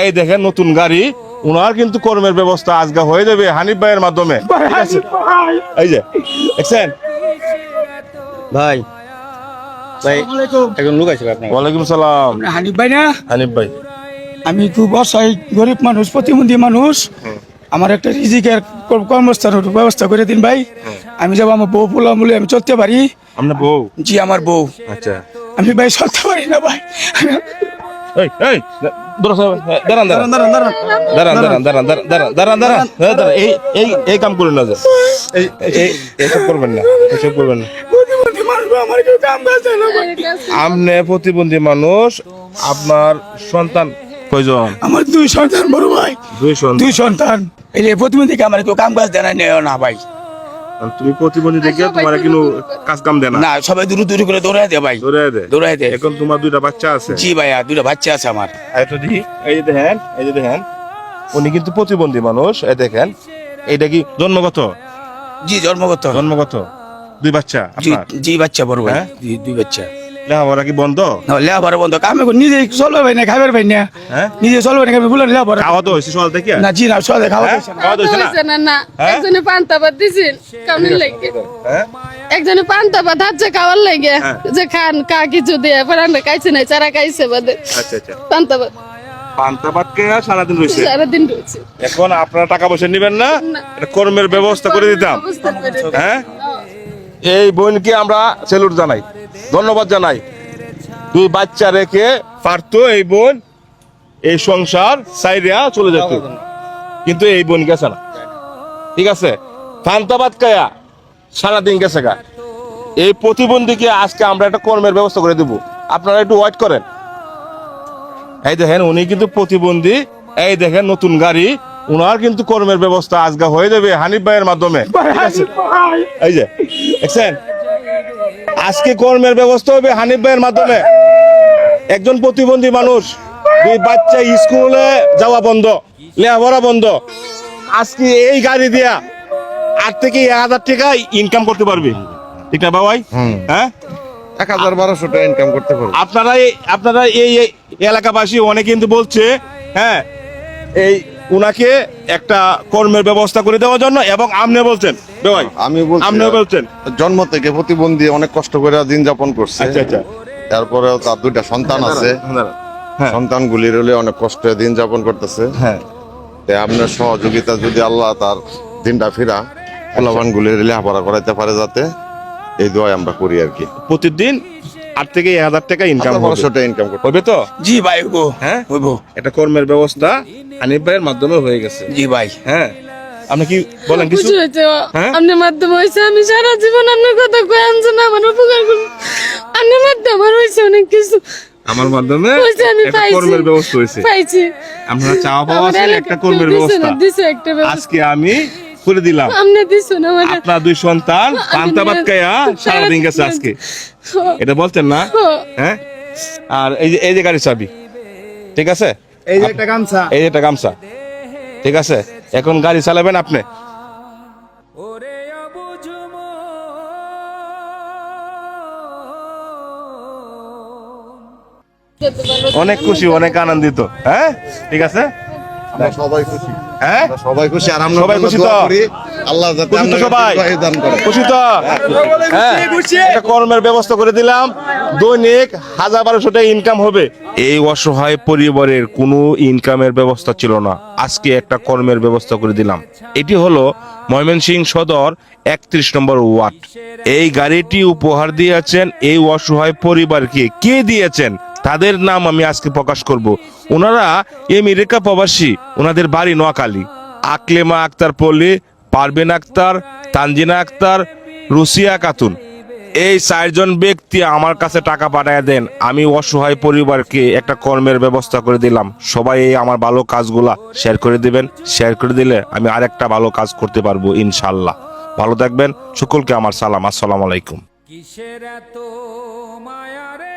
এই দেখেন নতুন গাড়ি, উনার কিন্তু কর্মের ব্যবস্থা আজকে হয়ে যাবে হানিফ ভাইয়ের মাধ্যমে। এই যে দেখছেন ভাই ভাই একজন লোক আছে আপনার। ওয়ালাইকুম সালাম। হানিফ ভাই না? হানিফ ভাই, আমি খুব অসহায় গরিব মানুষ, প্রতিবন্ধী মানুষ। আমার একটা রিজিকের কর্মস্থানের ব্যবস্থা করে দিন ভাই। আমি যাবো আমার বউ পোলা বলে আমি চলতে পারি। আপনার বউ? জি আমার বউ। আচ্ছা, আমি ভাই চলতে পারি না ভাই। এই এই দাঁড়ান দাঁড়ান দাঁড়ান দাঁড়ান দাঁড়ান দাঁড়ান দাঁড়ান দাঁড়ান দাঁড়ান দাঁড়ান এই এই এই কাম করুন না, এইসব করবেন না, এসব করবেন না। প্রতিবন্ধী মানুষ আমার কেউ কাম কাজ দেয় না ভাই। আপনি প্রতিবন্ধী মানুষ, আপনার সন্তান কয়জন? আমার দুই সন্তান বড় ভাই, দুই সন্তান। দুই সন্তান। এই যে প্রতিবন্ধীকে আমার কেউ কাম কাজ দেয় না, নেয় না ভাই। তুমি প্রতিবন্ধী দেখে তোমার কিন্তু কাজ কাম দেয় না? না, সবাই দূরে দূরে করে দৌড়ায় দেয় ভাই, দৌড়ায় দেয়। দৌড়ায় দেয়। এখন তোমার দুইটা বাচ্চা আছে? জি ভাইয়া, দুইটা বাচ্চা আছে আমার। এটা দেখি, এই যে দেখেন, এই যে দেখেন, উনি কিন্তু প্রতিবন্ধী মানুষ। এই দেখেন, এইটা কি জন্মগত? জি জন্মগত। জন্মগত দুই বাচ্চা জি আপনার? জি বাচ্চা বড় ভাই। হ্যাঁ? জি দুই বাচ্চা। লেখাপড়া কি বন্ধ? না লেখাপড়া বন্ধ, কামে নিজে চলবে ভাই না, খাবার ভাই না। হ্যাঁ? নিজে চলবে না, খাবে বলে লেখাপড়া। খাওয়া তো হয়েছে সকাল থেকে? না জি না, চলে খাওয়া হ্যাঁ? হয়েছে না। খাওয়া তো হয়েছে না? না হ্যাঁ? একজনে পান্তা ভাত দিছেন কামনি লাগে, হ্যাঁ? একজনে পান্তা ভাত হাতে খাওয়ার লাগে হ্যাঁ। যে খান কা কিছু দিয়ে পরে আমরা খাইছি নাই, চারা খাইছে বাদে আচ্ছা আচ্ছা। পান্তা ভাত পান্তা ভাত খেয়ে সারাদিন রয়েছে। সারাদিন রয়েছে। এখন আপনারা টাকা পয়সা নিবেন না, না। এটা কর্মের ব্যবস্থা করে দিতাম। ব্যবস্থা করে দিতাম। হ্যাঁ? এই বোনকে আমরা সেলুট জানাই, ধন্যবাদ জানাই। দুই বাচ্চা রেখে পারতো এই বোন এই সংসার সাইরিয়া চলে যেত, কিন্তু এই বোন গেছে না। ঠিক আছে, ফান্তাবাদ কায়া সারাদিন গেছে গা। এই প্রতিবন্ধীকে আজকে আমরা একটা কর্মের ব্যবস্থা করে দেব, আপনারা একটু ওয়েট করেন। এই দেখেন উনি কিন্তু প্রতিবন্ধী, এই দেখেন নতুন গাড়ি, উনার কিন্তু কর্মের ব্যবস্থা আজকে হয়ে যাবে হানিফ ভাইয়ের মাধ্যমে। ঠিক আছে, এই যে দেখছেন আজকে কর্মের ব্যবস্থা হবে হানিফ ভাইয়ের মাধ্যমে। একজন প্রতিবন্ধী মানুষ, দুই বাচ্চা স্কুলে যাওয়া বন্ধ, লেখাপড়া বন্ধ, আজকে এই গাড়ি দিয়া 8 থেকে 1000 টাকা ইনকাম করতে পারবে। ঠিক না বাবাই? হ্যাঁ, 1000-1200 টাকা ইনকাম করতে পারবো। আপনারা এই এলাকাবাসী অনেকে কিন্তু বলছে, হ্যাঁ, এই উনাকে একটা কর্মের ব্যবস্থা করে দেওয়ার জন্য, এবং আপনি বলছেন ভাই, আমি বলছি আপনিও বলছেন জন্ম থেকে প্রতিবন্ধী, অনেক কষ্ট করে দিন যাপন করছে। আচ্ছা আচ্ছা, তারপরে তার দুইটা সন্তান আছে, হ্যাঁ সন্তানগুলির হলে অনেক কষ্টে দিন যাপন করতেছে। হ্যাঁ, তাই আপনার সহযোগিতা যদি আল্লাহ তার দিনটা ফিরা ফলাফান গুলির লেখাপড়া করাইতে পারে, যাতে এই দোয়াই আমরা করি আর কি। প্রতিদিন 8 থেকে 1000 টাকা ইনকাম 1200 টাকা ইনকাম করতে হবে তো? জি ভাই হইবো। হ্যাঁ, হইবো। এটা কর্মের ব্যবস্থা হানিফ ভাইয়ের মাধ্যমে হয়ে গেছে। জি ভাই। হ্যাঁ, আপনি কি বলেন কিছু? খুশি হয়েছে হ্যাঁ? আপনার মাধ্যমে হয়েছে, আমি সারা জীবন আপনার কথা কয়ে আনছেন, আমার উপকার করুন। আপনার মাধ্যমে আমার হয়েছে অনেক কিছু, আমার মাধ্যমে হয়েছে আমি একটা পাইছি, কর্মের ব্যবস্থা হয়েছে। পাইছি। আপনারা চাওয়া পাওয়া আমার আছে এলাকায় একটা কেউ কর্মের দিছে ব্যবস্থা, না, দিছে একটা ব্যবস্থা। আজকে আমি করে দিলাম। আপনি দিছেন আমার। আপনার দুই সন্তান পান্তাবাদ খায়া সারাদিন গেছে আজকে, এটা বলতেন না? হ্যাঁ, আর এই যে গাড়ির চাবি, ঠিক আছে, এই যে একটা গামছা। এই যে একটা গামছা, ঠিক আছে, এখন গাড়ি চালাবেন আপনি। অনেক খুশি, অনেক আনন্দিত। হ্যাঁ, ঠিক আছে, আমরা সবাই খুশি। হ্যাঁ, আমরা সবাই খুশি, আর আমরা সবাই খুশি তো? দোয়া করি আল্লাহ যাতে খুশি তো সবাই? আপনাকে দান করে। খুশি তো? হ্যাঁ, একটা কর্মের ব্যবস্থা করে দিলাম, দৈনিক 1000-1200 টাকা ইনকাম হবে। এই অসহায় পরিবারের কোনো ইনকামের ব্যবস্থা ছিল না, আজকে একটা কর্মের ব্যবস্থা করে দিলাম। এটি হলো ময়মনসিংহ সদর 31 নম্বর ওয়ার্ড। এই গাড়িটি উপহার দিয়েছেন এই অসহায় পরিবারকে। কে দিয়েছেন তাদের নাম আমি আজকে প্রকাশ করব। ওনারা আমেরিকা প্রবাসী, ওনাদের বাড়ি নোয়াখালী। আকলেমা আক্তার পল্লী, পারভিন আক্তার, তানজিনা আক্তার, রুসিয়া খাতুন, এই 4 জন ব্যক্তি আমার কাছে টাকা পাঠায় দেন। আমি অসহায় পরিবারকে একটা কর্মের ব্যবস্থা করে দিলাম। সবাই এই আমার ভালো কাজগুলা শেয়ার করে দিবেন, শেয়ার করে দিলে আমি আরেকটা ভালো কাজ করতে পারবো ইনশাল্লাহ। ভালো থাকবেন, সকলকে আমার সালাম, আসসালামু আলাইকুম। কিসের এত মায়া রে